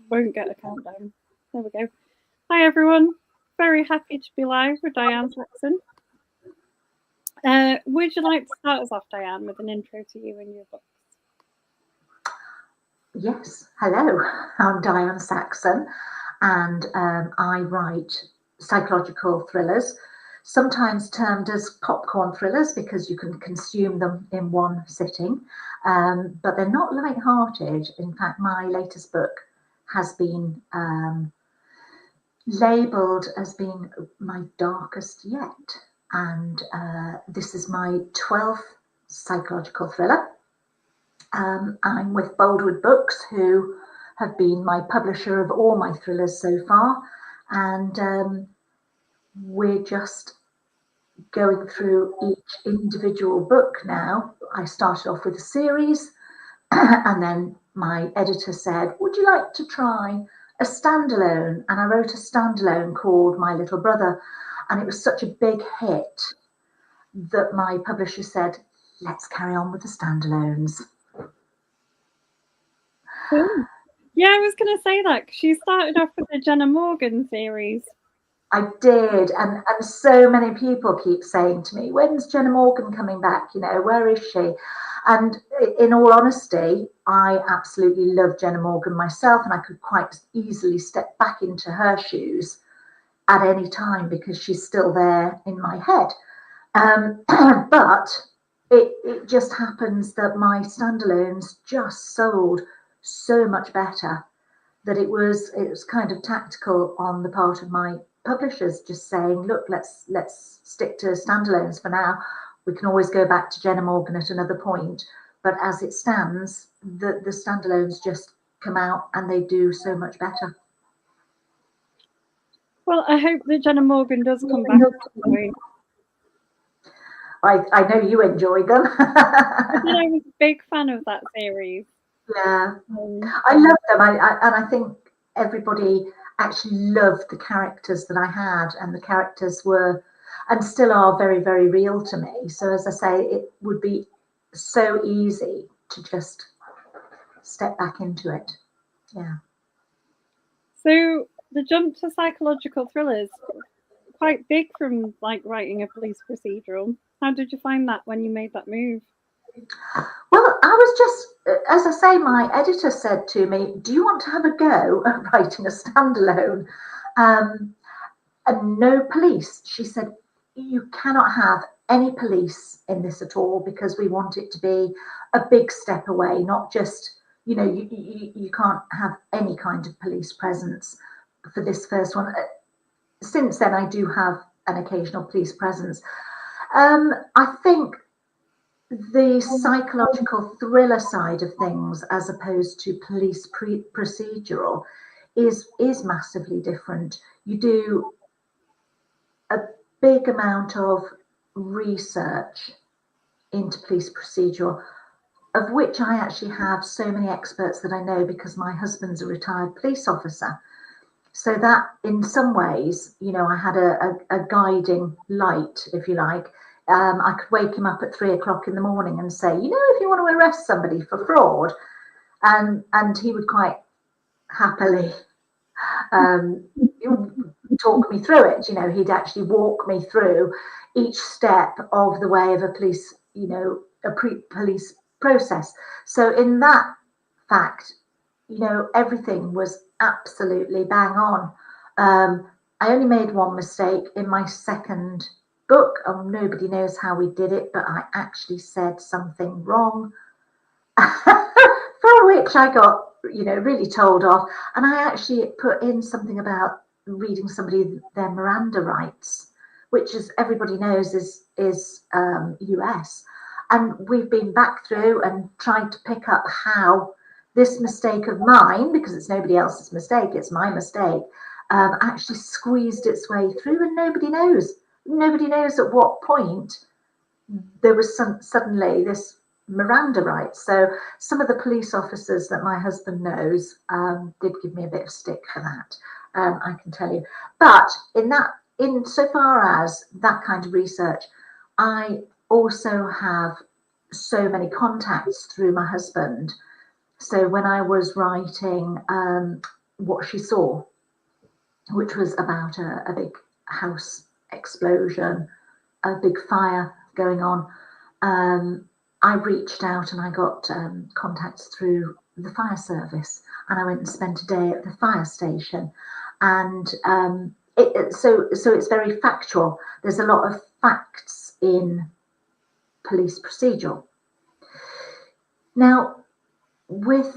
won't get a countdown. There we go. Hi everyone. Very happy to be live with Diane Saxon. Would you like to start us off, Diane, with an intro to you and your books? Yes, hello, I'm Diane Saxon, and I write psychological thrillers, sometimes termed as popcorn thrillers because you can consume them in one sitting, but they're not light-hearted. In fact, my latest book has been labelled as being my darkest yet, and this is my 12th psychological thriller. I'm with Boldwood Books, who have been my publisher of all my thrillers so far, and we're just going through each individual book now. I started off with a series, and then my editor said, would you like to try a standalone? And I wrote a standalone called My Little Brother, and it was such a big hit that my publisher said, let's carry on with the standalones. Cool. Yeah, I was going to say that, because you started off with the Jenna Morgan series. I did, and so many people keep saying to me, when's Jenna Morgan coming back? You know, where is she? And in all honesty, I absolutely love Jenna Morgan myself, and I could quite easily step back into her shoes at any time because she's still there in my head. But it just happens that my standalones just sold so much better that it was kind of tactical on the part of my publishers, just saying, look, let's stick to standalones for now. We can always go back to Jenna Morgan at another point, but as it stands, the standalones just come out and they do so much better. Well, I hope that Jenna Morgan does come back. I know you enjoy them. I was a big fan of that series. Yeah, I love them. And I think everybody actually loved the characters that I had, and the characters were and still are very, very real to me. So as I say, it would be so easy to just step back into it. Yeah. So the jump to psychological thrillers, quite big from like writing a police procedural. How did you find that when you made that move? Well, I was just, as I say, my editor said to me, do you want to have a go at writing a standalone? And no police. She said, you cannot have any police in this at all because we want it to be a big step away, not just, you know, you can't have any kind of police presence for this first one. Since then, I do have an occasional police presence. I think the psychological thriller side of things, as opposed to police procedural, is massively different. You do a big amount of research into police procedural, of which I actually have so many experts that I know because my husband's a retired police officer. So that in some ways, you know, I had a guiding light, if you like. I could wake him up at 3 o'clock in the morning and say, you know, if you want to arrest somebody for fraud, and he would quite happily talk me through it. You know, he'd actually walk me through each step of the way of a police, you know, a police process. So in that fact, you know, everything was absolutely bang on. I only made one mistake in my second book. Nobody knows how we did it, but I actually said something wrong for which I got, you know, really told off. And I actually put in something about reading somebody their Miranda rights, which, as everybody knows, is US. And we've been back through and tried to pick up how this mistake of mine, because it's nobody else's mistake, it's my mistake, actually squeezed its way through, and nobody knows. Nobody knows at what point there was suddenly this Miranda rights. So some of the police officers that my husband knows did give me a bit of stick for that, I can tell you. But in so far as that kind of research, I also have so many contacts through my husband. So when I was writing what she saw, which was about a big house explosion, a big fire going on. I reached out and I got contacts through the fire service, and I went and spent a day at the fire station. And so it's very factual. There's a lot of facts in police procedural. Now, with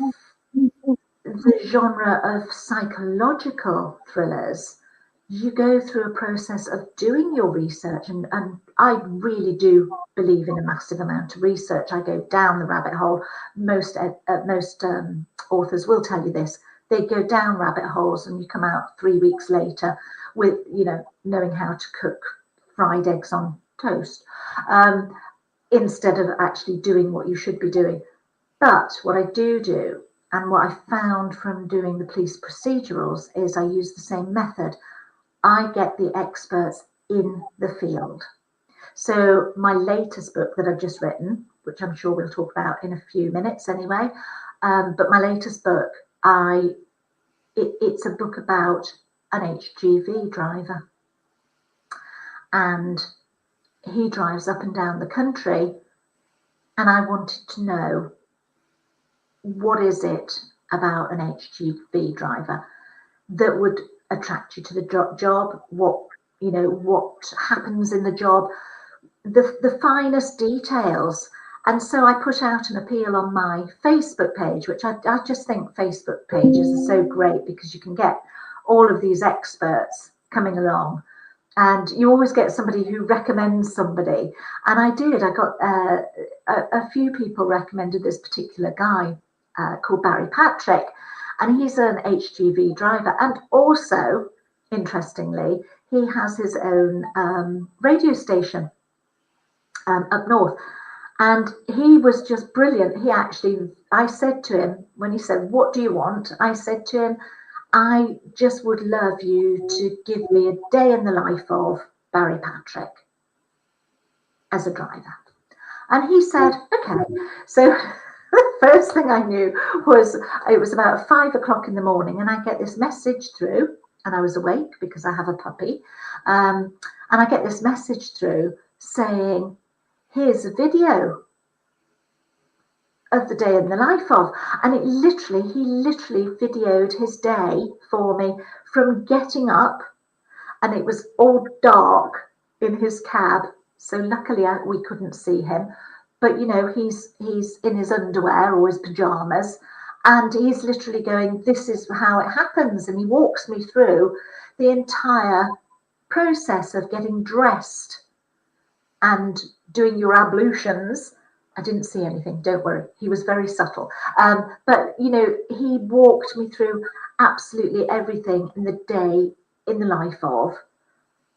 the genre of psychological thrillers, you go through a process of doing your research, and I really do believe in a massive amount of research. I go down the rabbit hole. Most authors will tell you this. They go down rabbit holes and you come out 3 weeks later with, knowing how to cook fried eggs on toast, instead of actually doing what you should be doing. But what I do, and what I found from doing the police procedurals, is I use the same method. I get the experts in the field. So my latest book that I've just written, which I'm sure we'll talk about in a few minutes anyway, but my latest book, it's a book about an HGV driver. And he drives up and down the country, and I wanted to know, what is it about an HGV driver that would attract you to the job? What happens in the job, the finest details. And so I put out an appeal on my Facebook page, which I just think Facebook pages are so great, because you can get all of these experts coming along, and you always get somebody who recommends somebody. And I did. I got a few people recommended this particular guy called Barry Patrick, and he's an HGV driver. And also, interestingly, he has his own radio station up north. And he was just brilliant. I said to him, when he said, "What do you want?" I said to him, "I just would love you to give me a day in the life of Barry Patrick as a driver." And he said, "Okay." So the first thing I knew was, it was about 5 o'clock in the morning, and I get this message through, and I was awake because I have a puppy. And I get this message through saying, "Here's a video of the day in the life of," and he literally videoed his day for me, from getting up, and it was all dark in his cab. So luckily we couldn't see him, but he's in his underwear or his pajamas, and he's literally going, "This is how it happens." And he walks me through the entire process of getting dressed and doing your ablutions. I didn't see anything, don't worry. He was very subtle. But, he walked me through absolutely everything in the day in the life of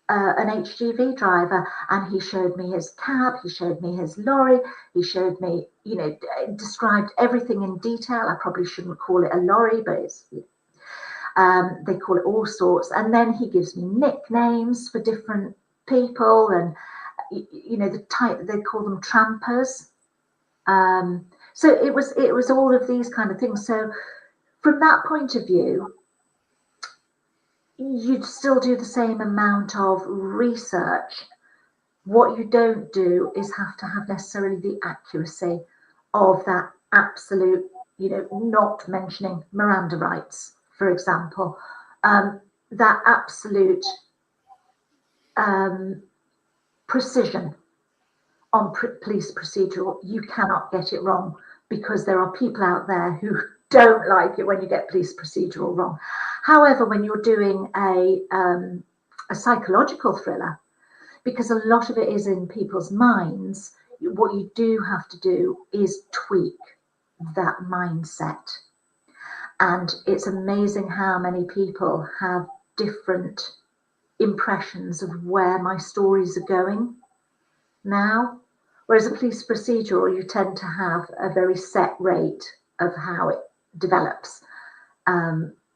an HGV driver. And he showed me his cab, he showed me his lorry, he showed me, described everything in detail. I probably shouldn't call it a lorry, but it's, they call it all sorts. And then he gives me nicknames for different people, and the type, they call them trampers. So it was all of these kind of things. So from that point of view, you'd still do the same amount of research. What you don't do is have to have necessarily the accuracy of that absolute, not mentioning Miranda rights, for example, that absolute precision on police procedural. You cannot get it wrong, because there are people out there who don't like it when you get police procedural wrong. However, when you're doing a psychological thriller, because a lot of it is in people's minds, what you do have to do is tweak that mindset. And it's amazing how many people have different impressions of where my stories are going now. Whereas a police procedural, you tend to have a very set rate of how it develops.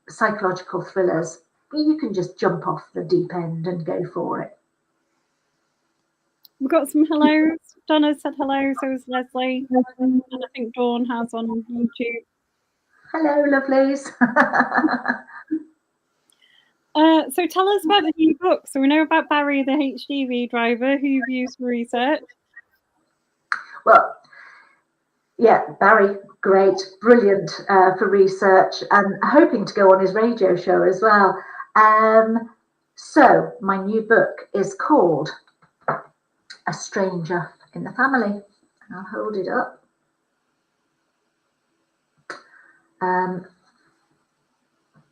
Psychological thrillers, you can just jump off the deep end and go for it. We've got some hellos. Donna said hello, so is Leslie. And I think Dawn has on YouTube. Hello, lovelies. So tell us about the new book. So we know about Barry, the HGV driver, who you've used for research. Well, yeah, Barry, great, brilliant for research, and hoping to go on his radio show as well. So my new book is called A Stranger in the Family. I'll hold it up.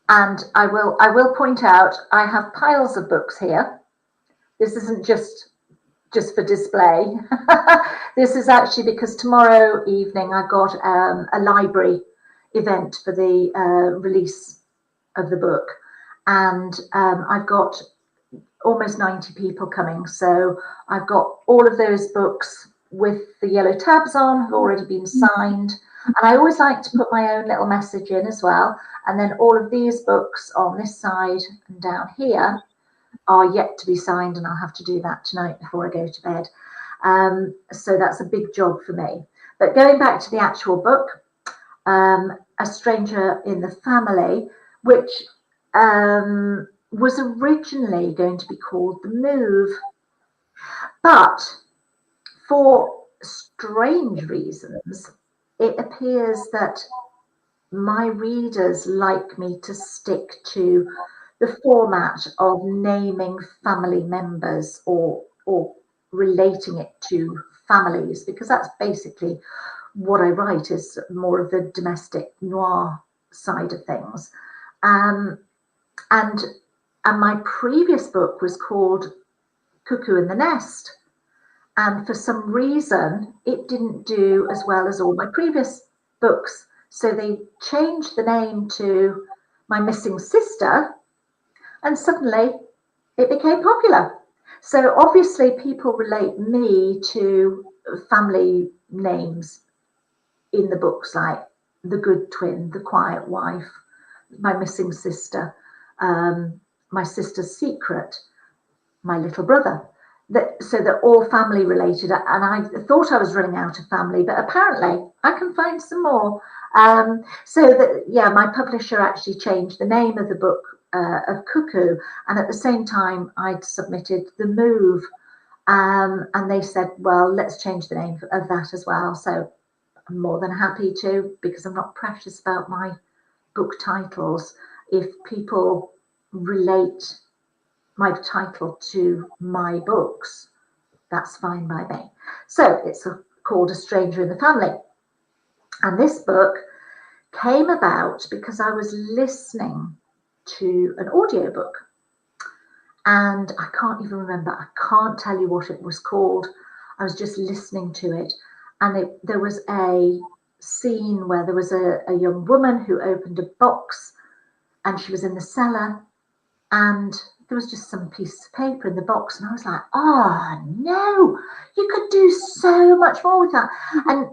And I will point out, I have piles of books here. This isn't just for display. This is actually because tomorrow evening I've got a library event for the release of the book, and I've got almost 90 people coming. So I've got all of those books with the yellow tabs on, have already been signed. And I always like to put my own little message in as well. And then all of these books on this side and down here are yet to be signed, and I'll have to do that tonight before I go to bed. So that's a big job for me. But going back to the actual book, A Stranger in the Family, which was originally going to be called The Move, but for strange reasons, it appears that my readers like me to stick to the format of naming family members or relating it to families, because that's basically what I write, is more of the domestic noir side of things. And my previous book was called Cuckoo in the Nest, and for some reason it didn't do as well as all my previous books, so they changed the name to My Missing Sister, and suddenly it became popular. So obviously people relate me to family names in the books, like The Good Twin, The Quiet Wife, My Missing Sister, My Sister's Secret, My Little Brother. So they're all family related, and I thought I was running out of family, but apparently I can find some more. My publisher actually changed the name of the book of Cuckoo, and at the same time I'd submitted The Move, and they said, well, let's change the name of that as well. So I'm more than happy to, because I'm not precious about my book titles. If people relate my title to my books, that's fine by me. So it's called A Stranger in the Family. And this book came about because I was listening to an audiobook, and I can't even remember, I can't tell you what it was called. I was just listening to it, and there was a scene where there was a young woman who opened a box, and she was in the cellar, and there was just some piece of paper in the box, and I was like, oh no, you could do so much more with that. And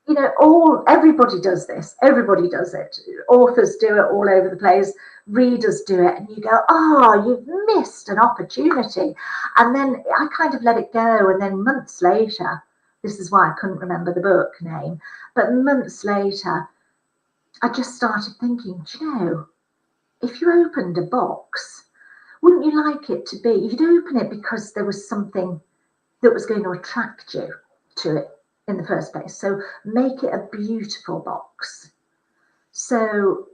you know, everybody does this, everybody does it, authors do it all over the place, readers do it, and you go, oh, you've missed an opportunity. And then I kind of let it go, and then months later, this is why I couldn't remember the book name, but months later I just started thinking, you know, if you opened a box, wouldn't you like it to be, you'd open it because there was something that was going to attract you to it in the first place. So make it a beautiful box. So,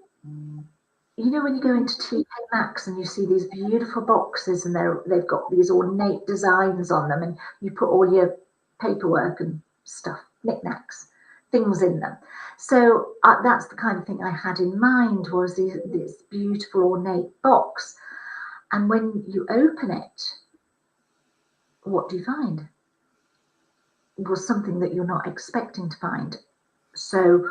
you know, when you go into TK Maxx and you see these beautiful boxes, and they've got these ornate designs on them, and you put all your paperwork and stuff, knickknacks, things in them. So that's the kind of thing I had in mind, was this beautiful ornate box. And when you open it, what do you find? Well, something that you're not expecting to find. So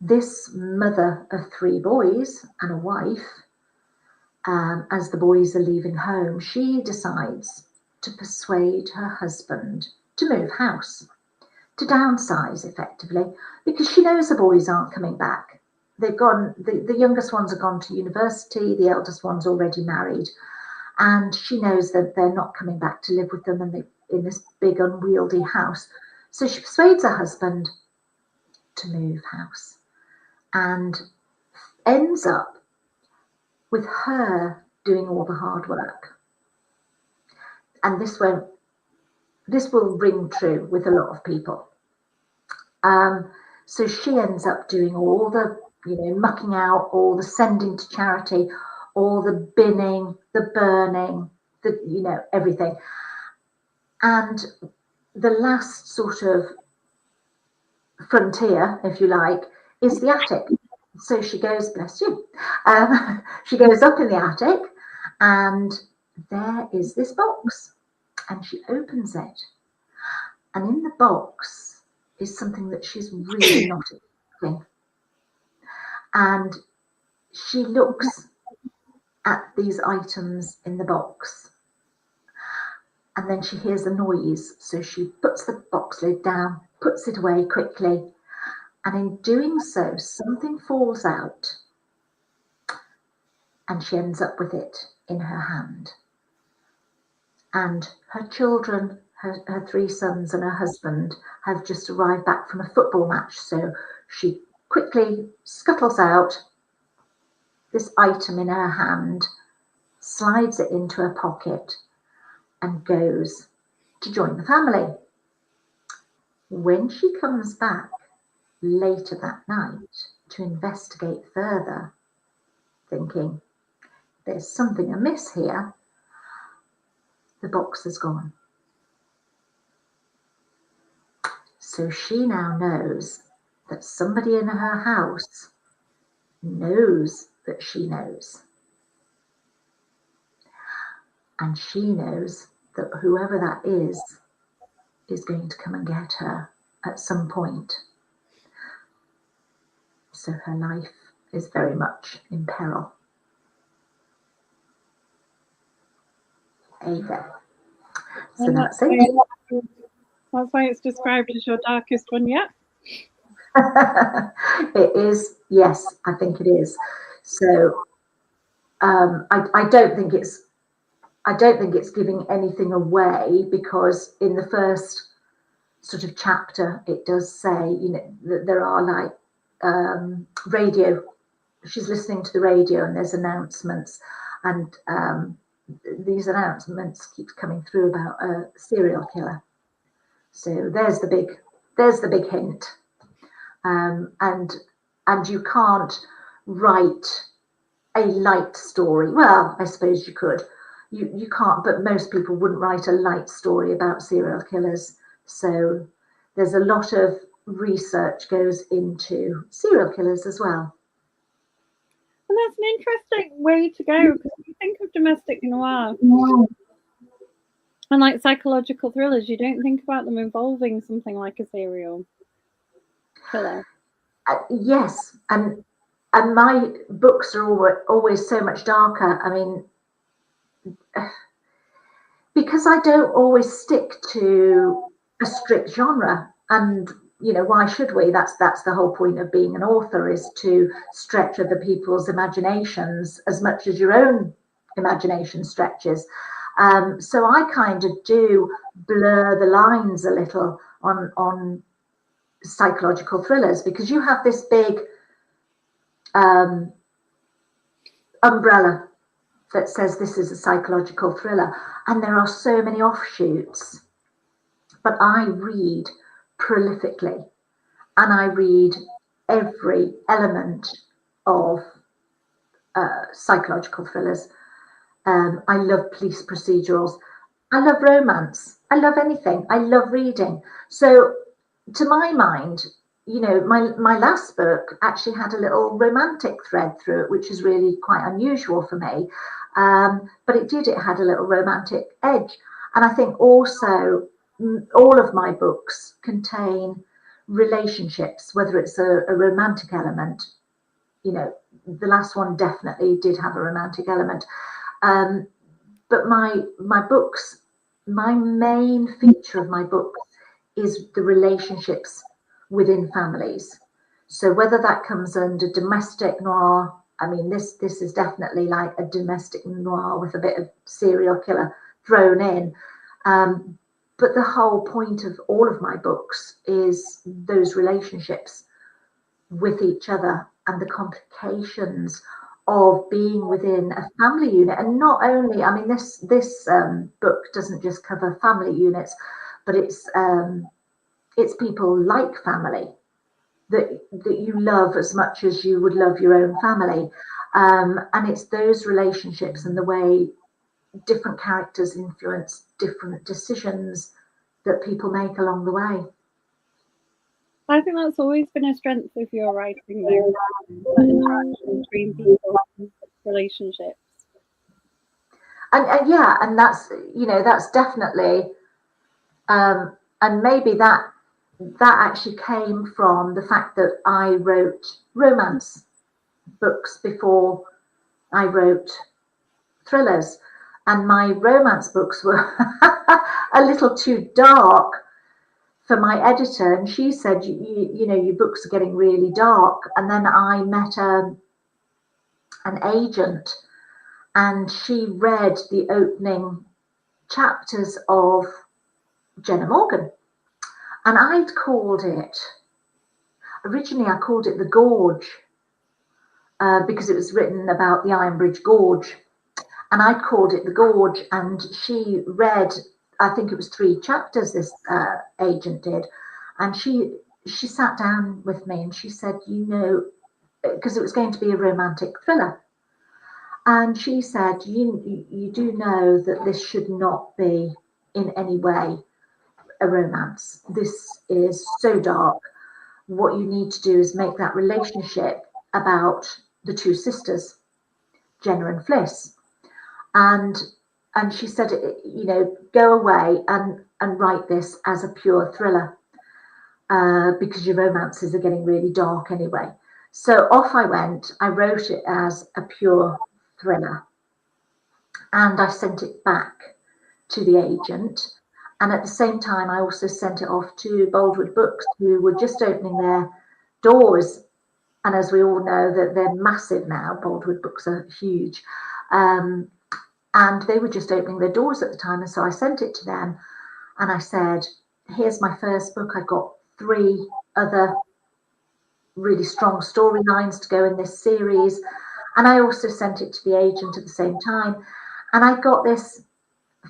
this mother of 3 boys and a wife, as the boys are leaving home, she decides to persuade her husband to move house, to downsize effectively, because she knows the boys aren't coming back. They've gone, the youngest ones have gone to university, the eldest one's already married, and she knows that they're not coming back to live with them in this big unwieldy house. So she persuades her husband to move house, and ends up with her doing all the hard work. And this will ring true with a lot of people. So she ends up doing all the, mucking out, all the sending to charity, all the binning, the burning, everything. And the last sort of frontier, if you like, is the attic. So she goes, bless you, she goes up in the attic, and there is this box, and she opens it, and in the box is something that she's really not expecting. And she looks at these items in the box, and then she hears a noise. So she puts the box lid down, puts it away quickly, and in doing so, something falls out, and she ends up with it in her hand. And her children, her 3 sons and her husband, have just arrived back from a football match. So she quickly scuttles out this item in her hand, slides it into her pocket, and goes to join the family. When she comes back later that night to investigate further, thinking there's something amiss here, the box is gone. So she now knows that somebody in her house knows that she knows. And she knows that whoever that is going to come and get her at some point. So her life is very much in peril. Ava. So And that's it. That's why it's described as your darkest one yet. It is, yes, I think it is. So I don't think it's giving anything away, because in the first sort of chapter it does say, that there are like radio. She's listening to the radio and there's announcements, and these announcements keep coming through about a serial killer. So there's the big hint. And you can't write a light story. Well, I suppose you could. You can't, but most people wouldn't write a light story about serial killers. So there's a lot of research goes into serial killers as well. And that's an interesting way to go, because when you think of domestic noir and like psychological thrillers, you don't think about them involving something like a serial killer. Yes, and my books are always so much darker. I mean, because I don't always stick to a strict genre, and why should we? That's the whole point of being an author, is to stretch other people's imaginations as much as your own imagination stretches. So I kind of do blur the lines a little on psychological thrillers, because you have this big umbrella that says this is a psychological thriller, and there are so many offshoots. But I read prolifically, and I read every element of psychological thrillers. I love police procedurals. I love romance. I love anything. I love reading. So to my mind, my last book actually had a little romantic thread through it, which is really quite unusual for me. But it had a little romantic edge. And I think also all of my books contain relationships, whether it's a romantic element. The last one definitely did have a romantic element. But my books, my main feature of my books is the relationships within families. So whether that comes under domestic noir, I mean, this is definitely like a domestic noir with a bit of serial killer thrown in. But the whole point of all of my books is those relationships with each other and the complications of being within a family unit. And not only, I mean, this book doesn't just cover family units, but it's people like family that you love as much as you would love your own family. And it's those relationships and the way different characters influence different decisions that people make along the way. I think that's always been a strength of your writing, though, that interaction between people and relationships. And yeah, and that's definitely, and maybe that actually came from the fact that I wrote romance books before I wrote thrillers, and my romance books were a little too dark for my editor, and she said, you know, your books are getting really dark. And then I met an agent, and she read the opening chapters of Jenna Morgan, and originally I called it The Gorge, because it was written about the Iron Bridge Gorge, and I called it The Gorge. And she read, I think it was 3 chapters, this agent did, and she sat down with me and she said, you know, because it was going to be a romantic thriller, and she said, you do know that this should not be in any way a romance. This is so dark. What you need to do is make that relationship about the 2 sisters, Jenna and Fliss. And she said, you know, go away and write this as a pure thriller, because your romances are getting really dark anyway. So off I went. I wrote it as a pure thriller, and I sent it back to the agent. And at the same time, I also sent it off to Boldwood Books, who were just opening their doors. And as we all know, that they're massive now. Boldwood Books are huge. And they were just opening their doors at the time. And so I sent it to them and I said, here's my first book. I've got 3 other really strong storylines to go in this series. And I also sent it to the agent at the same time. And I got this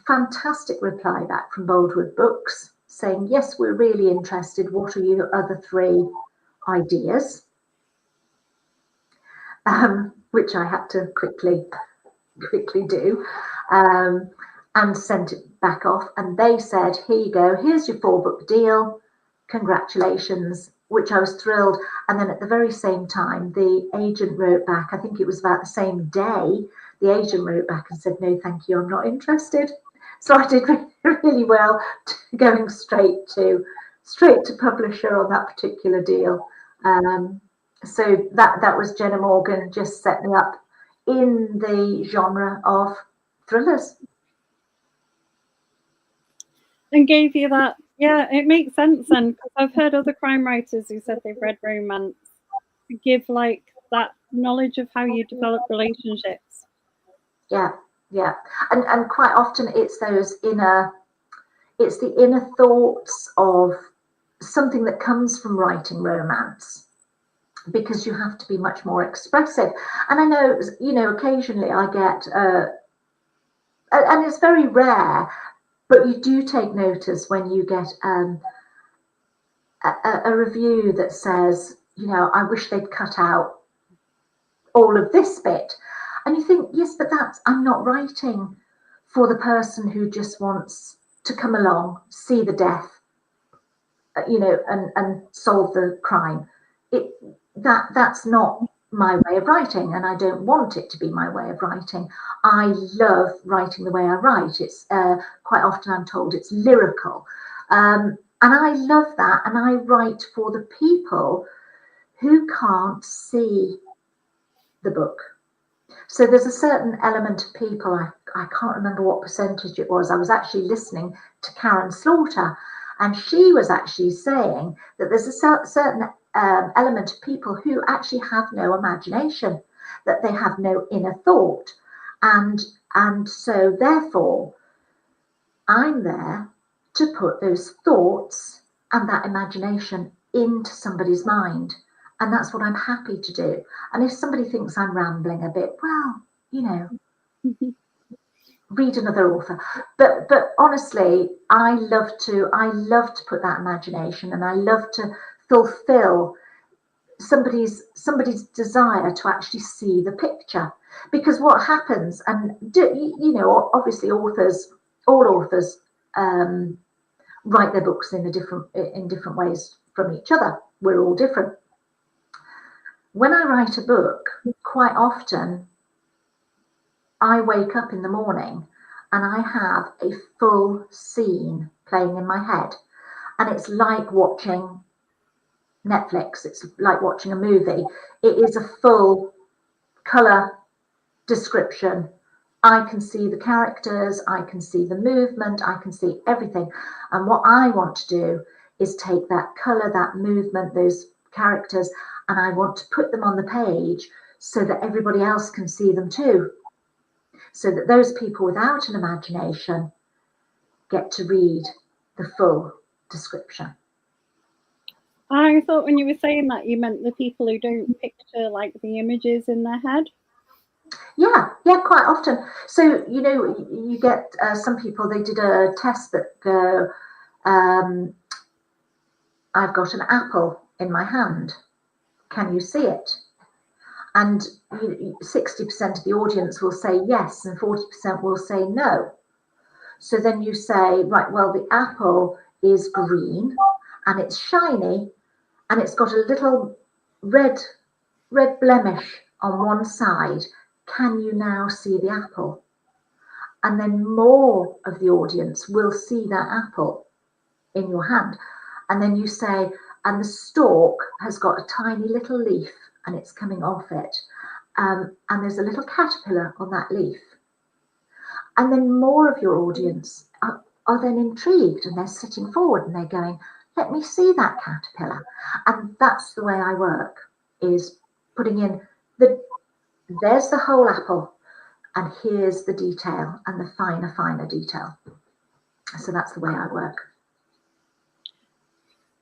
fantastic reply back from Boldwood Books saying, yes, we're really interested. What are your other 3 ideas? Which I had to quickly do, and sent it back off. And they said, here you go, here's your 4-book deal, congratulations, which I was thrilled. And then at the very same time, the agent wrote back, I think it was about the same day, the agent wrote back and said, no, thank you, I'm not interested. So I did really well going straight to publisher on that particular deal. So that was Jenna Morgan, just set me up in the genre of thrillers. And gave you that, yeah, it makes sense then, because I've heard other crime writers who said they've read romance give like that knowledge of how you develop relationships. Yeah. And quite often it's the inner thoughts of something that comes from writing romance, because you have to be much more expressive. And I know, you know, occasionally I get, and it's very rare, but you do take notice when you get a review that says, you know, I wish they'd cut out all of this bit. And you think, yes, but I'm not writing for the person who just wants to come along, see the death, you know, and solve the crime. That's not my way of writing, and I don't want it to be my way of writing. I love writing the way I write. It's quite often I'm told it's lyrical, and I love that. And I write for the people who can't see the book. So there's a certain element of people, I can't remember what percentage it was. I was actually listening to Karen Slaughter, and she was actually saying that there's a certain element of people who actually have no imagination, that they have no inner thought. And so therefore, I'm there to put those thoughts and that imagination into somebody's mind. And that's what I'm happy to do. And if somebody thinks I'm rambling a bit, well, you know, read another author. But honestly, I love to put that imagination, and I love to fulfill somebody's desire to actually see the picture. Because what happens, and you know, obviously all authors write their books in different ways from each other. We're all different. When I write a book, quite often I wake up in the morning and I have a full scene playing in my head, and it's like watching Netflix. It's like watching a movie. It is a full color description. I can see the characters, I can see the movement, I can see everything. And what I want to do is take that color, that movement, those characters, and I want to put them on the page so that everybody else can see them too. So that those people without an imagination get to read the full description. I thought when you were saying that, you meant the people who don't picture like the images in their head. Yeah, quite often. So, you know, you get some people, they did a test that go, I've got an apple in my hand. Can you see it? And 60% of the audience will say yes, and 40% will say no. So then you say, right, well, the apple is green and it's shiny and it's got a little red blemish on one side. Can you now see the apple? And then more of the audience will see that apple in your hand. And then you say, and the stalk has got a tiny little leaf and it's coming off it. And there's a little caterpillar on that leaf. And then more of your audience are then intrigued, and they're sitting forward and they're going, let me see that caterpillar. And that's the way I work, is putting in there's the whole apple, and here's the detail, and the finer detail. So that's the way I work.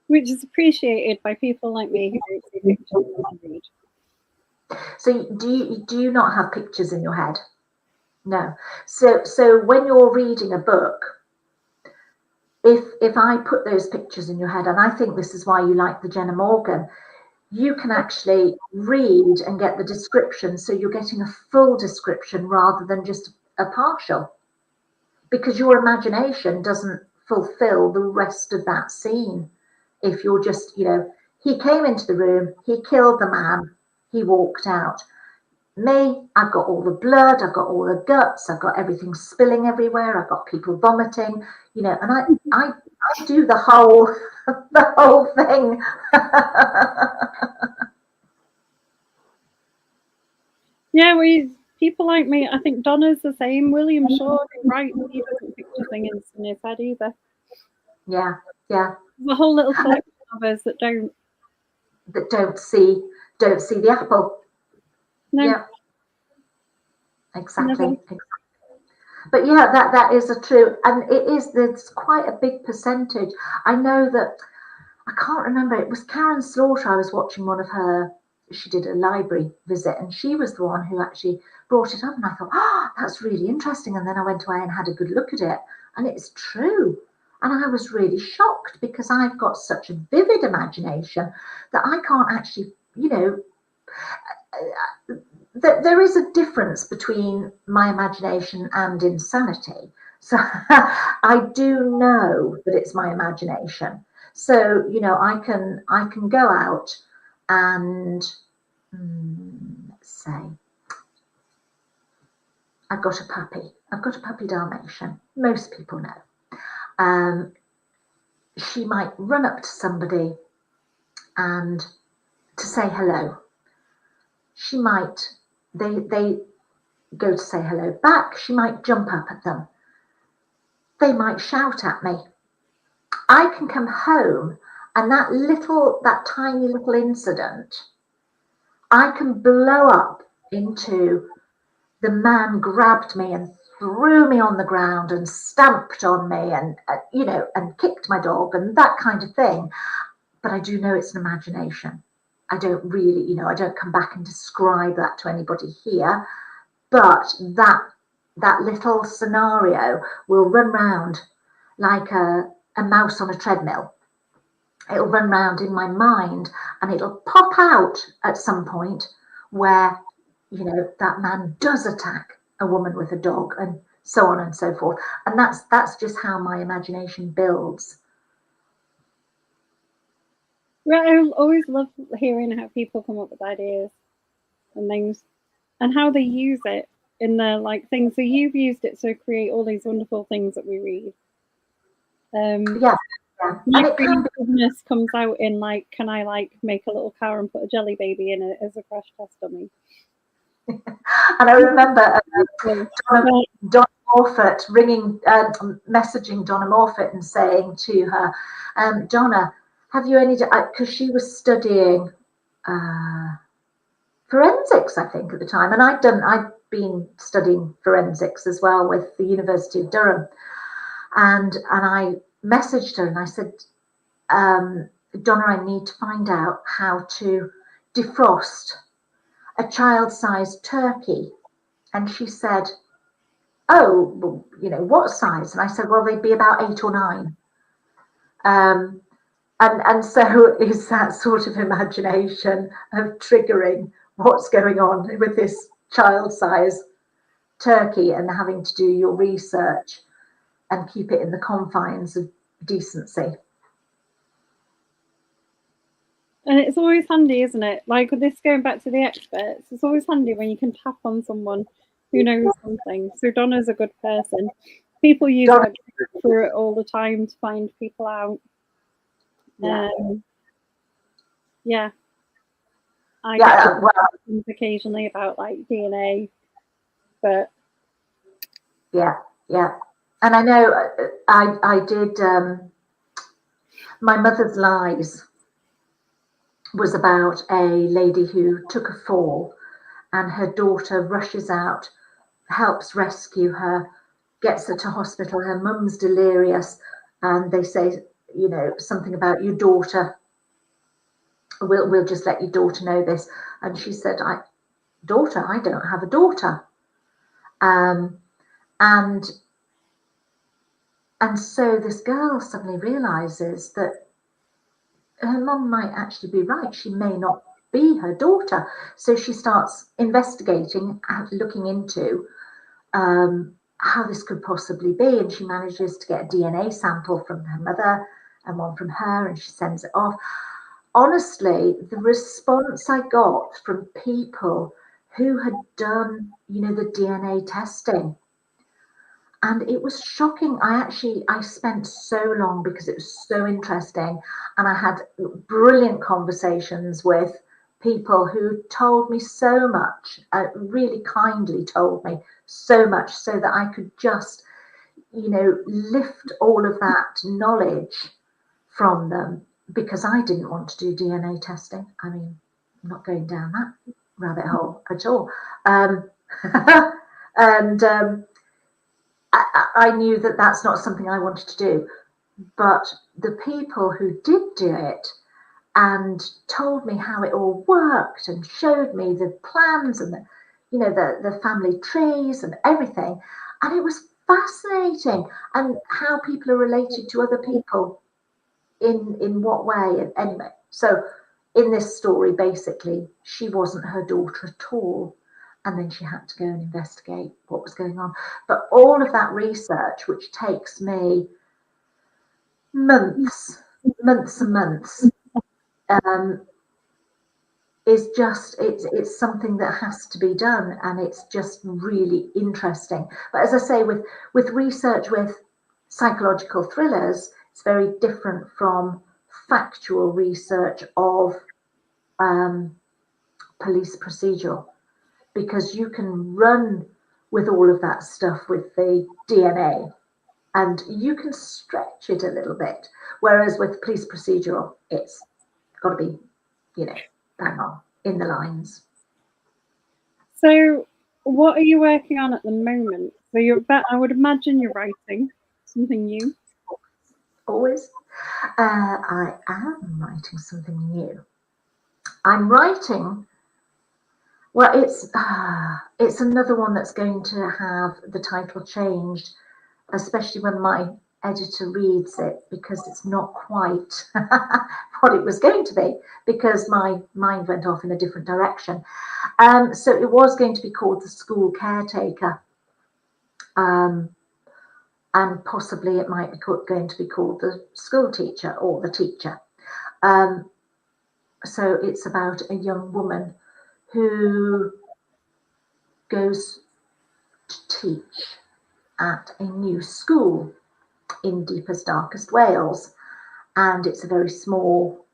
Which is appreciated by people like me who don't see pictures and read. So do you not have pictures in your head? No. So when you're reading a book, if I put those pictures in your head, and I think this is why you like the Jenna Morgan, you can actually read and get the description, so you're getting a full description rather than just a partial, because your imagination doesn't fulfill the rest of that scene. If you're just, you know, he came into the room, he killed the man, he walked out. Me, I've got all the blood, I've got all the guts, I've got everything spilling everywhere, I've got people vomiting, you know, and I do the whole thing. Yeah, people like me, I think Donna's the same. William Shaw, who writes, he doesn't picture things in his head either. Yeah. There's a whole little collection of us that don't see the apple. No. Yeah. Exactly. But yeah, that is a true, and there's quite a big percentage. I know that, I can't remember, it was Karen Slaughter. I was watching one of her, she did a library visit, and she was the one who actually brought it up, and I thought, that's really interesting. And then I went away and had a good look at it, and it's true. And I was really shocked, because I've got such a vivid imagination that I can't actually, you know, there is a difference between my imagination and insanity. So I do know that it's my imagination. So, you know, I can go out and let's say I've got a puppy Dalmatian. Most people know. She might run up to somebody and to say hello. She might, they go to say hello back. She might jump up at them. They might shout at me. I can come home, and that tiny little incident, I can blow up into the man grabbed me and threw me on the ground and stamped on me and, you know, and kicked my dog and that kind of thing. But I do know it's an imagination. I don't really, you know, I don't come back and describe that to anybody here, but that little scenario will run round like a mouse on a treadmill. It'll run round in my mind, and it'll pop out at some point where, you know, that man does attack a woman with a dog, and so on and so forth. And that's just how my imagination builds. Well, I always love hearing how people come up with ideas and things, and how they use it in their like things. So you've used it to create all these wonderful things that we read. Yeah. My creativeness comes out in like, can I like make a little car and put a jelly baby in it as a crash test dummy? And I remember Donna Morfitt messaging Donna Morfitt and saying to her, Donna, have you any, because she was studying forensics, I think, at the time, and I'd been studying forensics as well with the University of Durham, and I messaged her and I said, Donna, I need to find out how to defrost a child-sized turkey. And she said, oh, well, you know, what size? And I said, well, they'd be about 8 or 9. And so is that sort of imagination of triggering what's going on with this child-sized turkey and having to do your research and keep it in the confines of decency. And it's always handy, isn't it? Like with this, going back to the experts, it's always handy when you can tap on someone who knows something. So Donna's a good person. People use like through it all the time to find people out. Yeah. I get questions occasionally about like DNA, but yeah. And I know I did My Mother's Lies was about a lady who took a fall, and her daughter rushes out, helps rescue her, gets her to hospital. Her mum's delirious, and they say, you know, something about your daughter. We'll just let your daughter know this. And she said, daughter, I don't have a daughter. And so this girl suddenly realizes that her mum might actually be right. She may not be her daughter. So she starts investigating, looking into how this could possibly be. And she manages to get a DNA sample from her mother and one from her, and she sends it off. Honestly, the response I got from people who had done, you know, the DNA testing, and it was shocking. I spent so long because it was so interesting, and I had brilliant conversations with people who told me so much, really kindly told me so much, so that I could just, you know, lift all of that knowledge from them, because I didn't want to do DNA testing. I mean, I'm not going down that rabbit hole at all. I knew that that's not something I wanted to do. But the people who did do it and told me how it all worked and showed me the plans and the family trees and everything, and it was fascinating, and how people are related to other people in what way. And anyway, so in this story, basically, she wasn't her daughter at all. And then she had to go and investigate what was going on. But all of that research, which takes me months and months, is just, it's something that has to be done, and it's just really interesting. But as I say, with research with psychological thrillers, it's very different from factual research of police procedural, because you can run with all of that stuff with the DNA and you can stretch it a little bit. Whereas with police procedural, it's got to be, you know, bang on in the lines. So what are you working on at the moment? So I would imagine you're writing something new. Always. I am writing something new. I'm writing. Well, it's another one that's going to have the title changed, especially when my editor reads it, because it's not quite what it was going to be, because my mind went off in a different direction. So it was going to be called The School Caretaker, and possibly it might be going to be called The School Teacher or The Teacher. So it's about a young woman who goes to teach at a new school in deepest, darkest Wales. And it's a very small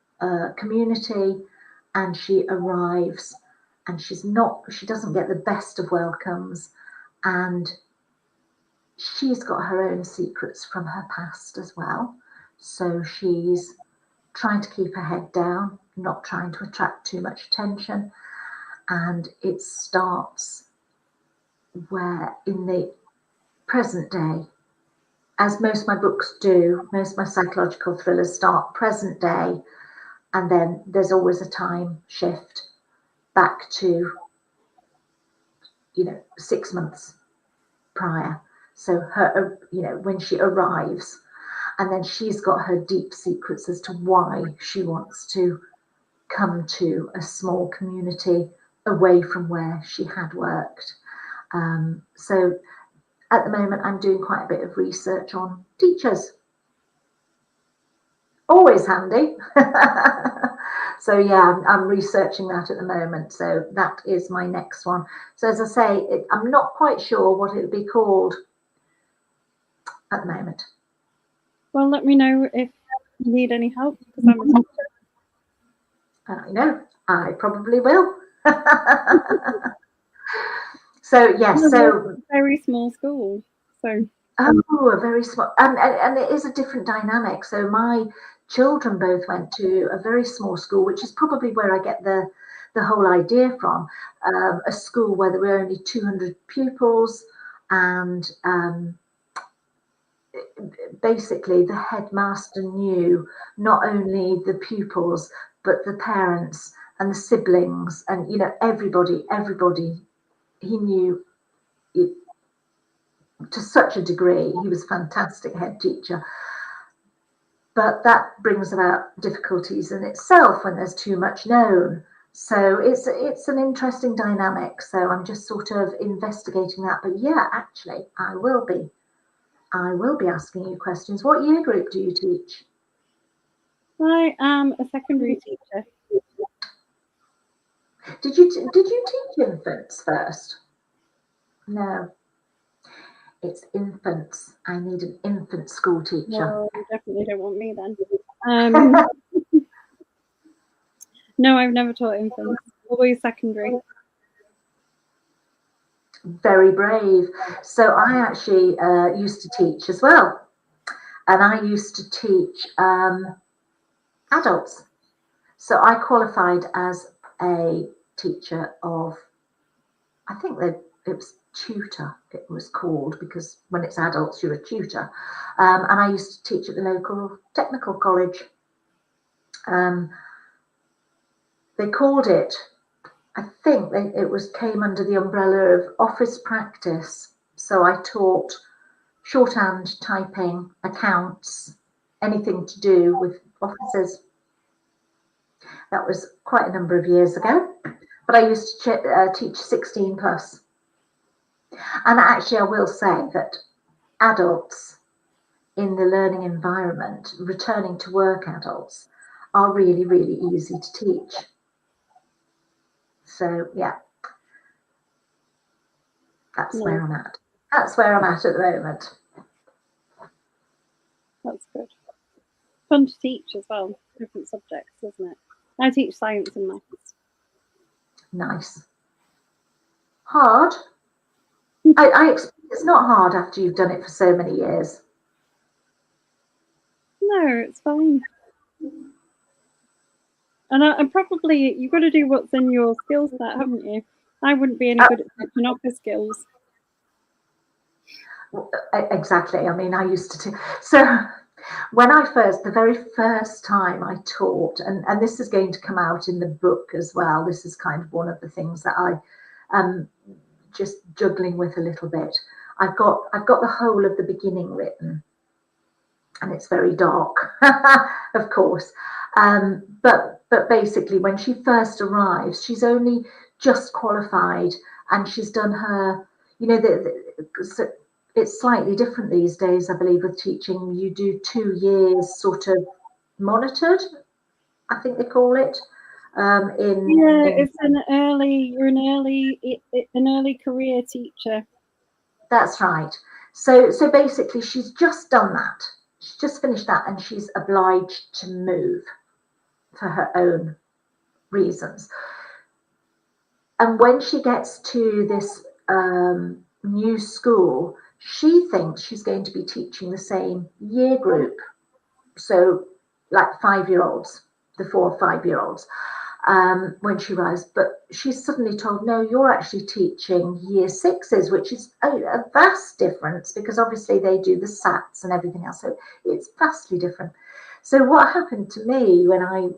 community, and she arrives and she doesn't get the best of welcomes, and she's got her own secrets from her past as well. So she's trying to keep her head down, not trying to attract too much attention. And it starts where in the present day, as most of my books do, most of my psychological thrillers start present day, and then there's always a time shift back to 6 months prior. So her, when she arrives, and then she's got her deep secrets as to why she wants to come to a small community away from where she had worked. So at the moment, I'm doing quite a bit of research on teachers. Always handy. So yeah, I'm researching that at the moment. So that is my next one. So as I say, I'm not quite sure what it would be called at the moment. Well, let me know if you need any help, because I'm a teacher. I know, I probably will. So yes, so very small school. So a very small, and it is a different dynamic. So my children both went to a very small school, which is probably where I get the whole idea from. A school where there were only 200 pupils, and basically the headmaster knew not only the pupils but the parents and the siblings, and everybody he knew it to such a degree. He was a fantastic head teacher. But that brings about difficulties in itself when there's too much known. So it's an interesting dynamic. So I'm just sort of investigating that. But yeah, actually, I will be asking you questions. What year group do you teach? I am a secondary teacher. Did you teach infants first? No. It's infants. I need an infant school teacher. Well, you definitely don't want me then. No, I've never taught infants. Always secondary. Very brave. So I actually used to teach as well, and I used to teach adults. So I qualified as a teacher of, I think it was tutor, it was called, because when it's adults you're a tutor, and I used to teach at the local technical college. They called it, I think it came under the umbrella of office practice. So I taught shorthand, typing, accounts, anything to do with offices. That was quite a number of years ago, but I used to teach 16 plus. And actually, I will say that adults in the learning environment, returning to work adults, are really, really easy to teach. So yeah, that's where I'm at. That's where I'm at the moment. That's good. Fun to teach as well, different subjects, isn't it? I teach science and maths. Nice. Hard? I expect it's not hard after you've done it for so many years. No, it's fine. And probably you've got to do what's in your skill set, haven't you? I wouldn't be any good at teaching office skills. Exactly. I mean, I used to. So When I the very first time I taught, and this is going to come out in the book as well, this is kind of one of the things that I am just juggling with a little bit. I've got the whole of the beginning written, and it's very dark, of course. But basically, when she first arrives, she's only just qualified, and she's done her, you know, it's slightly different these days, I believe, with teaching. You do 2 years sort of monitored, I think they call it. It's you're an early career teacher. That's right. So basically, she's just done that. She's just finished that, and she's obliged to move for her own reasons. And when she gets to this new school, she thinks she's going to be teaching the same year group. So like 5-year-olds, the 4 or 5-year-olds, when she arrives. But she's suddenly told, no, you're actually teaching year 6s, which is a vast difference, because obviously they do the SATs and everything else. So it's vastly different. So what happened to me when I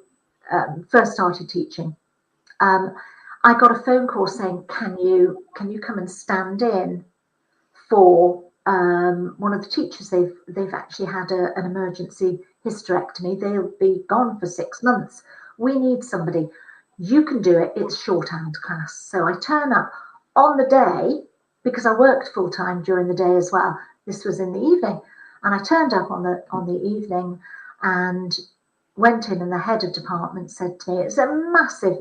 first started teaching, I got a phone call saying, can you come and stand in for one of the teachers? They've actually had an emergency hysterectomy. They'll be gone for 6 months. We need somebody. You can do it. It's shorthand class. So I turn up on the day, because I worked full time during the day as well. This was in the evening, and I turned up on the evening and went in, and the head of department said to me, it's a massive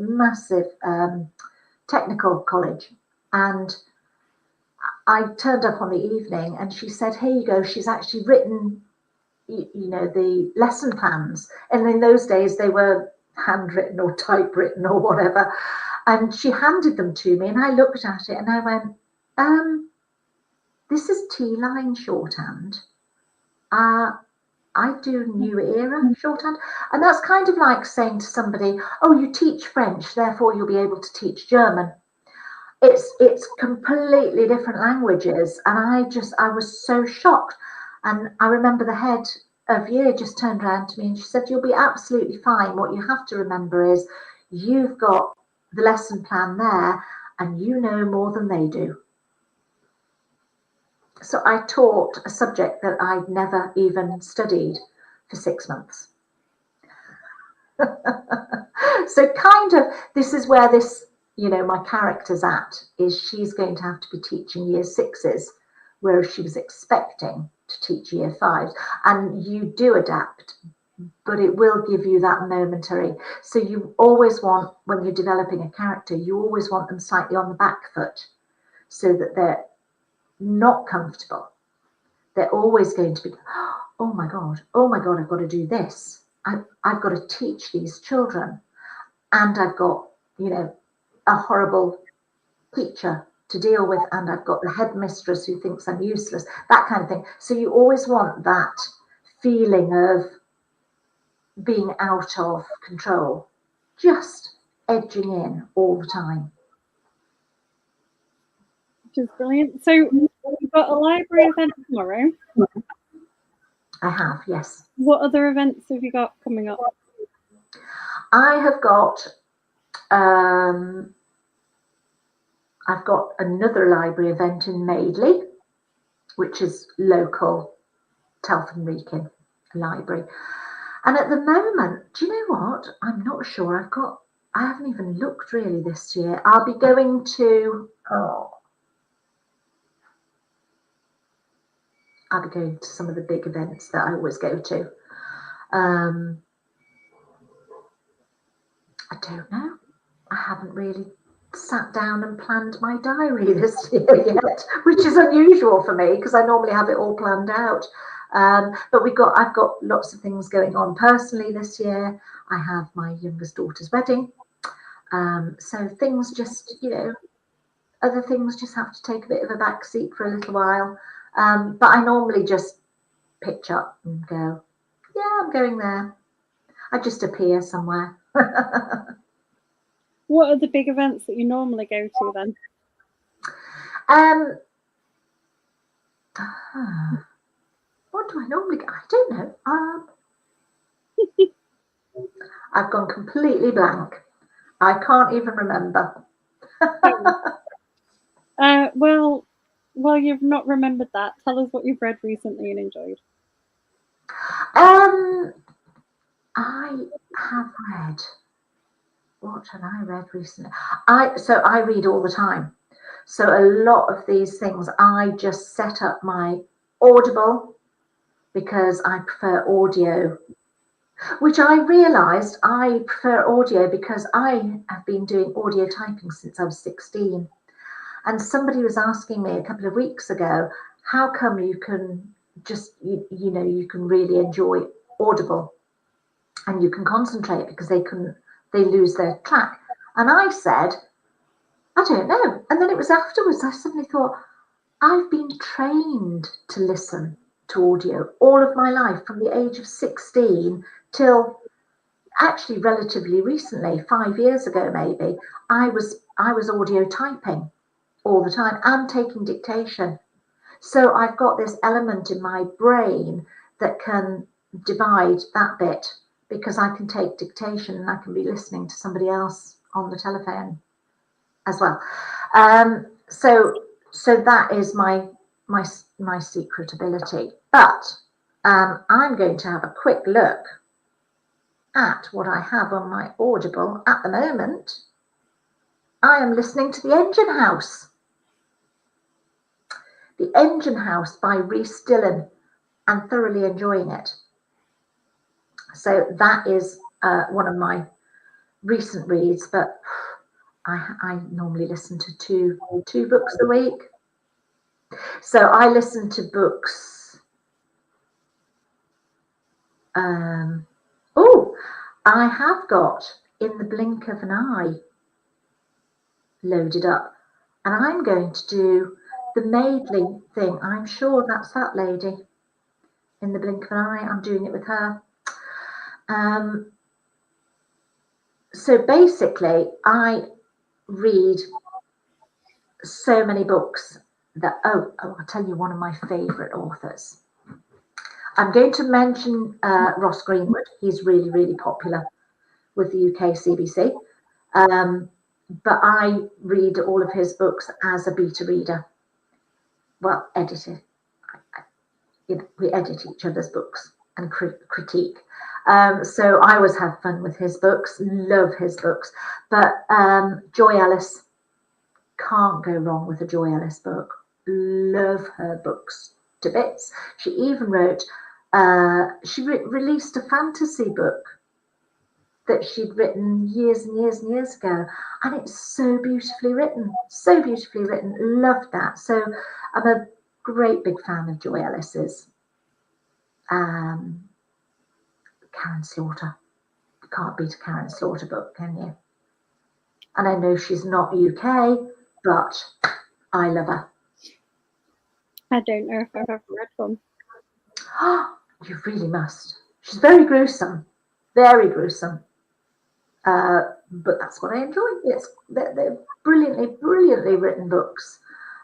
technical college, and I turned up on the evening, and she said, here you go, she's actually written, you know, the lesson plans. And in those days they were handwritten or typewritten or whatever, and she handed them to me, and I looked at it and I went, this is T-line shorthand. I do new era shorthand. And that's kind of like saying to somebody, oh, you teach French, therefore you'll be able to teach German. It's completely different languages. And I was so shocked. And I remember the head of year just turned around to me and she said, you'll be absolutely fine. What you have to remember is you've got the lesson plan there and you know more than they do. So I taught a subject that I'd never even studied for 6 months. So kind of, this is where this, you know, my character's at, is she's going to have to be teaching year 6s, whereas she was expecting to teach year 5s. And you do adapt, but it will give you that momentary. So you always want, when you're developing a character, you always want them slightly on the back foot so that they're not comfortable. They're always going to be, oh my God, I've got to do this. I've got to teach these children. And I've got, you know, a horrible teacher to deal with, and I've got the headmistress who thinks I'm useless, that kind of thing. So you always want that feeling of being out of control, just edging in all the time. Which is brilliant. So you've got a library event tomorrow. I have, yes. What other events have you got coming up? I have got I've got another library event in Madeley, which is local Telford and Wrekin library. And at the moment, do you know what? I'm not sure. I haven't even looked really this year. I'll be going to, I'll be going to some of the big events that I always go to. I don't know. I haven't really sat down and planned my diary this year yet, which is unusual for me because I normally have it all planned out. But I've got lots of things going on personally this year. I have my youngest daughter's wedding. So things just, you know, other things just have to take a bit of a back seat for a little while. But I normally just pitch up and go, yeah, I'm going there. I just appear somewhere. What are the big events that you normally go to then? What do I normally get? I don't know. I've gone completely blank. I can't even remember. Well, you've not remembered that. Tell us what you've read recently and enjoyed. I have read. What have I read recently? I read all the time. So a lot of these things, I just set up my Audible because I prefer audio, which I realised I prefer audio because I have been doing audio typing since I was 16. And somebody was asking me a couple of weeks ago, how come you can just, you know, you can really enjoy Audible and you can concentrate because they lose their track. And I said, I don't know. And then it was afterwards I suddenly thought, I've been trained to listen to audio all of my life from the age of 16 till actually relatively recently, 5 years ago maybe. I was audio typing all the time and taking dictation. So I've got this element in my brain that can divide that bit because I can take dictation and I can be listening to somebody else on the telephone as well. So that is my secret ability. But I'm going to have a quick look at what I have on my Audible at the moment. I am listening to The Engine House. The Engine House by Rhys Dillon, and thoroughly enjoying it. So that is one of my recent reads, but I normally listen to two books a week. So I listen to books. I have got In the Blink of an Eye loaded up, and I'm going to do the Maidling thing. I'm sure that's that lady. In the Blink of an Eye, I'm doing it with her. So basically, I read so many books that, I'll tell you one of my favourite authors. I'm going to mention Ross Greenwood. He's really, really popular with the UK CBC. But I read all of his books as a beta reader. Well, edited. We edit each other's books and critique. So I always have fun with his books, love his books. But Joy Ellis, can't go wrong with a Joy Ellis book. Love her books to bits. She even wrote, she released a fantasy book that she'd written years and years and years ago. And it's so beautifully written, so beautifully written. Loved that. So I'm a great big fan of Joy Ellis's. Karen Slaughter. You can't beat a Karen Slaughter book, can you? And I know she's not UK, but I love her. I don't know if I've ever read one. You really must. She's very gruesome, very gruesome. But that's what I enjoy. They're brilliantly written books.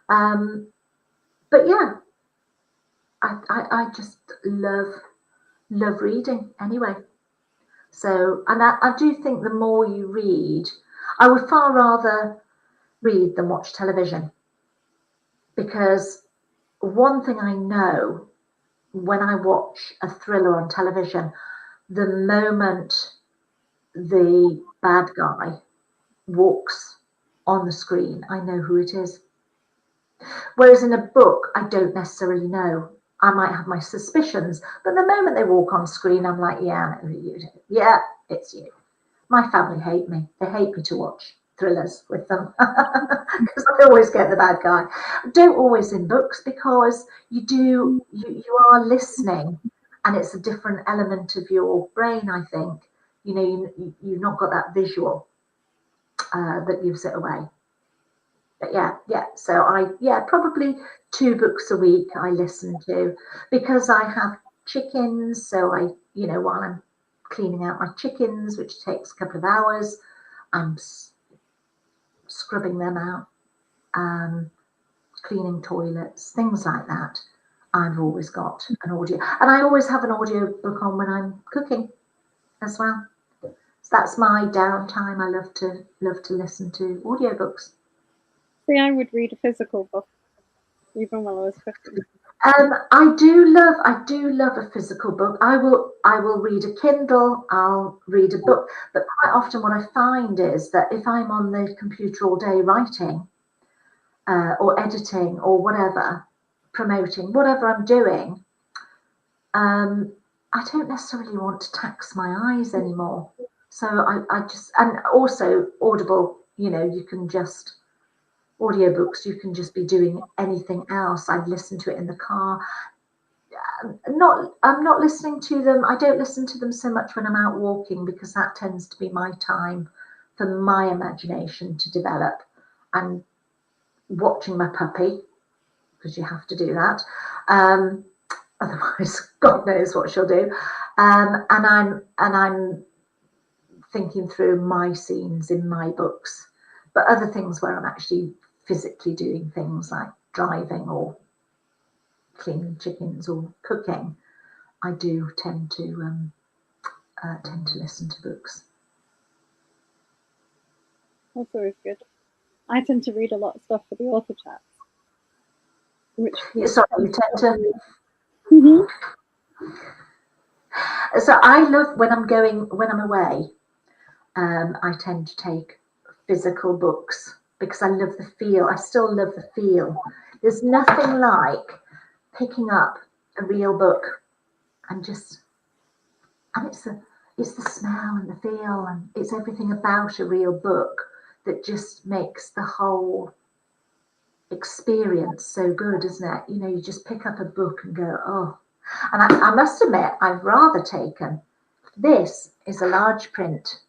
But yeah, I just love reading anyway. So, and I do think the more you read, I would far rather read than watch television, because one thing I know when I watch a thriller on television, the moment the bad guy walks on the screen, I know who it is. Whereas in a book, I don't necessarily know. I might have my suspicions, but the moment they walk on screen, I'm like, yeah, I know who you do. Yeah, it's you. My family hate me. They hate me to watch thrillers with them because I always get the bad guy. Don't always in books, because you are listening, and it's a different element of your brain, I think. You know, you've not got that visual that gives it away. But yeah. So probably 2 books a week I listen to, because I have chickens. So while I'm cleaning out my chickens, which takes a couple of hours, I'm scrubbing them out, cleaning toilets, things like that. I've always got an audio, and I always have an audio book on when I'm cooking as well. So that's my downtime. I love to listen to audiobooks. See, I would read a physical book even while I was cooking. I do love a physical book. I will read a Kindle, I'll read a book, but quite often what I find is that if I'm on the computer all day writing, or editing or whatever, promoting, whatever I'm doing, I don't necessarily want to tax my eyes anymore. So I just, and also Audible, you can just, audiobooks, you can just be doing anything else. I'd listen to it in the car. I'm not listening to them. I don't listen to them so much when I'm out walking, because that tends to be my time for my imagination to develop, and watching my puppy, because you have to do that. Otherwise, God knows what she'll do. And I'm thinking through my scenes in my books. But other things where I'm actually physically doing things like driving or cleaning chickens or cooking, I do tend to listen to books. That's always good. I tend to read a lot of stuff for the author chats. Sorry, you tend to. Mm-hmm. So I love when I'm away. I tend to take physical books because I love the feel. I still love the feel. There's nothing like picking up a real book and it's the smell and the feel, and it's everything about a real book that just makes the whole experience so good, isn't it? You just pick up a book and go, oh. And I must admit, I've rather taken, this is a large print.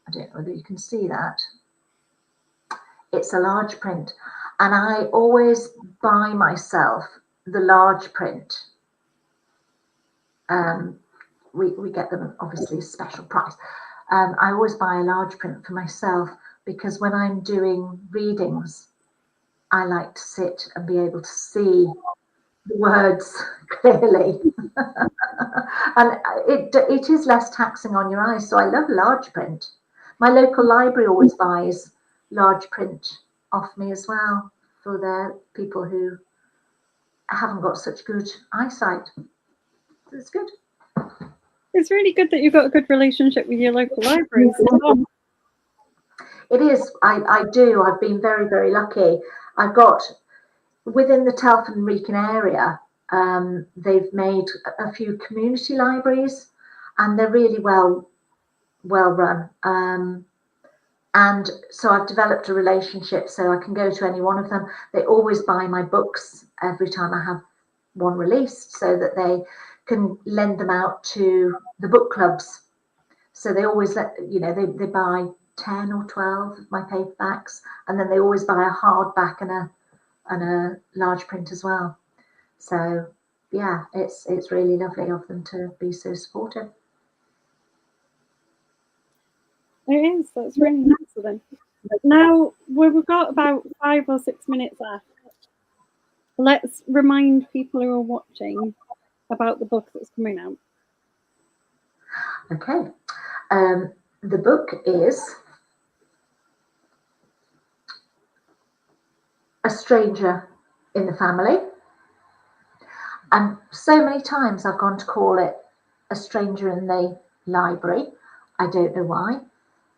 I don't know whether you can see that. It's a large print, and I always buy myself the large print. We get them obviously a special price. I always buy a large print for myself, because when I'm doing readings, I like to sit and be able to see the words clearly. And it is less taxing on your eyes, so I love large print. My local library always buys large print off me as well, for their people who haven't got such good eyesight. It's good. It's really good that you've got a good relationship with your local libraries. It is. I do. I've been very, very lucky. I've got, within the Telford and Wrekin area, they've made a few community libraries, and they're really well run. And so I've developed a relationship, so I can go to any one of them. They always buy my books every time I have one released, so that they can lend them out to the book clubs. So they always they buy 10 or 12 of my paperbacks, and then they always buy a hardback and a large print as well. So yeah, it's really lovely of them to be so supportive. It is. That's really nice of them. Now we've got about 5 or 6 minutes left. Let's remind people who are watching about the book that's coming out. Okay. The book is A Stranger in the Family. And so many times I've gone to call it A Stranger in the Library. I don't know why,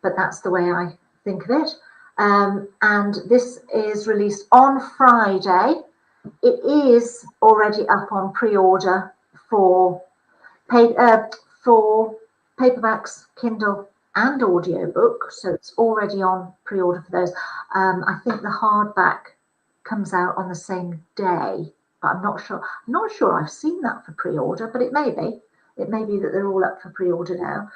but that's the way I think of it. And this is released on Friday. It is already up on pre-order for paperbacks, Kindle, and audiobook. So it's already on pre-order for those. I think the hardback comes out on the same day, but I'm not sure. I'm not sure I've seen that for pre-order, but it may be. It may be that they're all up for pre-order now.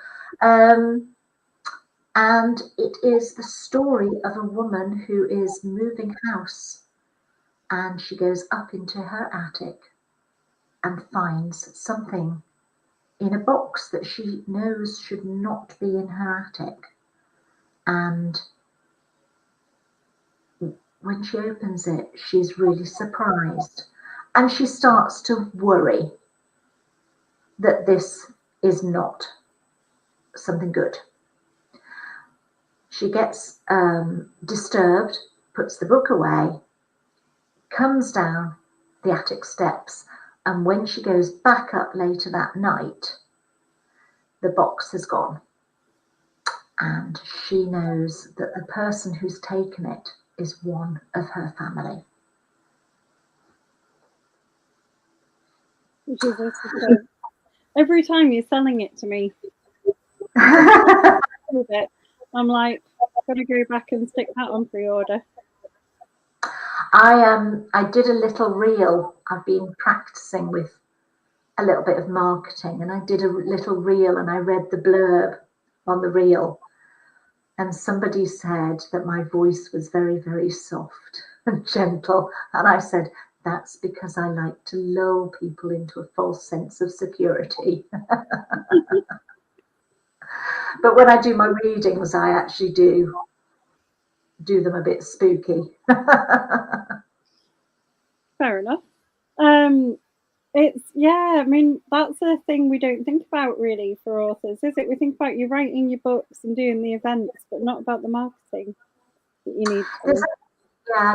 And it is the story of a woman who is moving house, and she goes up into her attic and finds something in a box that she knows should not be in her attic. And when she opens it, she's really surprised. And she starts to worry that this is not something good. She gets disturbed, puts the book away, comes down the attic steps, and when she goes back up later that night, the box has gone. And she knows that the person who's taken it is one of her family. Which is every time you're selling it to me, I'm like, gotta go back and stick that on pre-order. I did a little reel. I've been practicing with a little bit of marketing, and I did a little reel, and I read the blurb on the reel, and somebody said that my voice was very, very soft and gentle, and I said, that's because I like to lull people into a false sense of security. But when I do my readings, I actually do them a bit spooky. Fair enough. I mean, that's a thing we don't think about really for authors, is it? We think about you writing your books and doing the events, but not about the marketing that you need to do.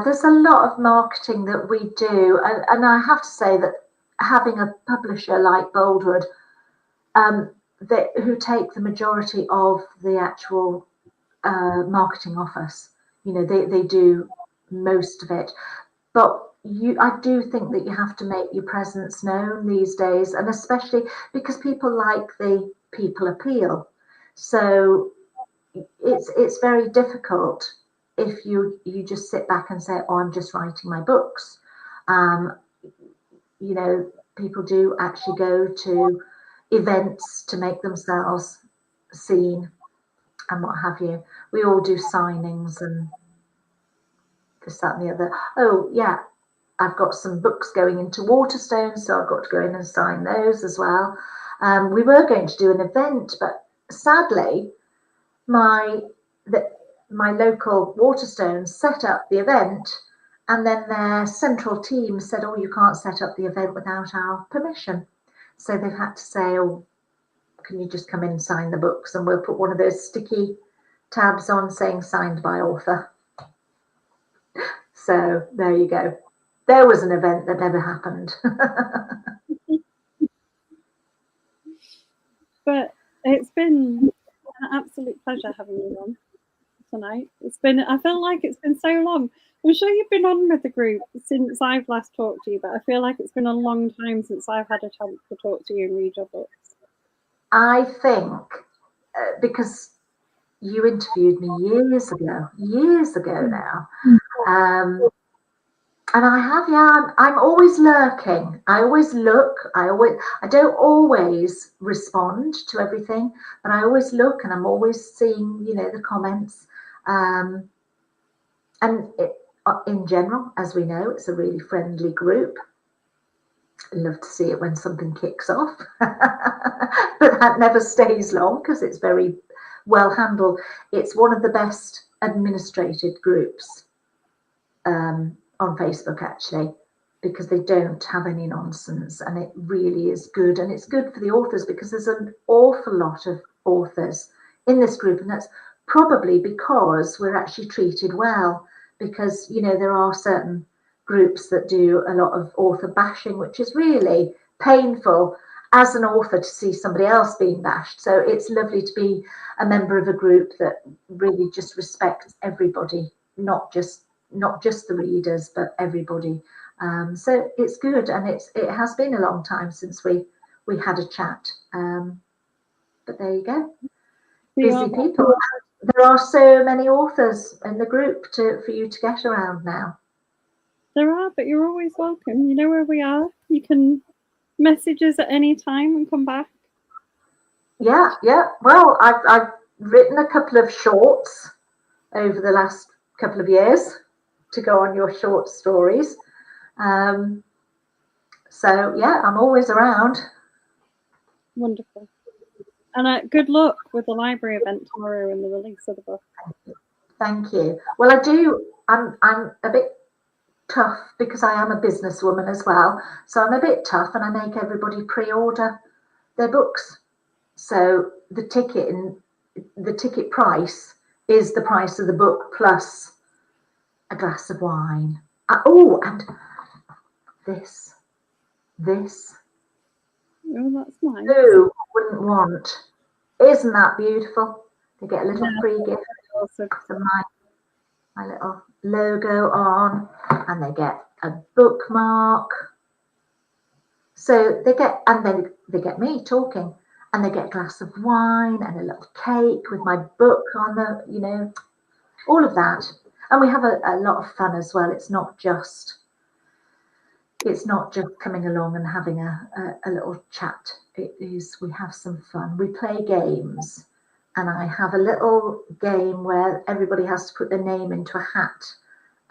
There's a lot of marketing that we do, and I have to say that having a publisher like Boldwood, who take the majority of the actual marketing off us, they do most of it, but I do think that you have to make your presence known these days, and especially because people like the people appeal. So it's very difficult if you just sit back and say, oh, I'm just writing my books. People do actually go to events to make themselves seen and what have you. We all do signings and this, that, and the other. Oh, yeah, I've got some books going into Waterstones, so I've got to go in and sign those as well. We were going to do an event, but sadly, my local Waterstones set up the event, and then their central team said, oh, you can't set up the event without our permission. So they've had to say, oh, can you just come in and sign the books, and we'll put one of those sticky tabs on saying signed by author. So there you go. There was an event that never happened. But it's been an absolute pleasure having you on tonight. I feel like it's been so long. I'm sure you've been on with the group since I've last talked to you, but I feel like it's been a long time since I've had a chance to talk to you and read your books. I think because you interviewed me years ago now. And I have, I'm always lurking. I always look. I don't always respond to everything, but I always look, and I'm always seeing, the comments. And in general, as we know, it's a really friendly group. I love to see it when something kicks off, but that never stays long because it's very well handled. It's one of the best administrated groups on Facebook, actually, because they don't have any nonsense, and it really is good. And it's good for the authors because there's an awful lot of authors in this group, and that's probably because we're actually treated well, because there are certain groups that do a lot of author bashing, which is really painful as an author to see somebody else being bashed. So it's lovely to be a member of a group that really just respects everybody, not just the readers, but everybody. So it's good, and it has been a long time since we had a chat. But there you go. Busy people. There are so many authors in the group for you to get around now. There are, but you're always welcome. You know where we are. You can message us at any time and come back. Yeah. Well, I've written a couple of shorts over the last couple of years to go on your short stories. So yeah, I'm always around. Wonderful. And good luck with the library event tomorrow and the release of the book. Thank you. Well, I'm a bit tough because I am a businesswoman as well. So I'm a bit tough, and I make everybody pre-order their books. So the ticket price is the price of the book plus a glass of wine. Oh, and this. Oh, that's nice. Who wouldn't want? Isn't that beautiful? They get a little free gift Also, with my little logo on, and they get a bookmark. So they get, and then they get me talking, and they get a glass of wine and a little cake with my book on the, you know, all of that. And we have a lot of fun as well. It's not just coming along and having a little chat. It is, we have some fun. We play games, and I have a little game where everybody has to put their name into a hat,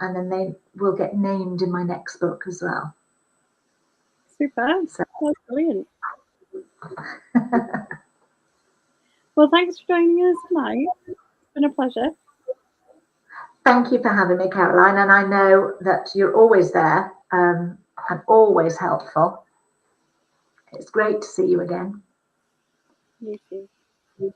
and then they will get named in my next book as well. super. So. That's brilliant. Well, thanks for joining us tonight. It's been a pleasure. Thank you for having me, Caroline, and I know that you're always there and always helpful. It's great to see you again. You too.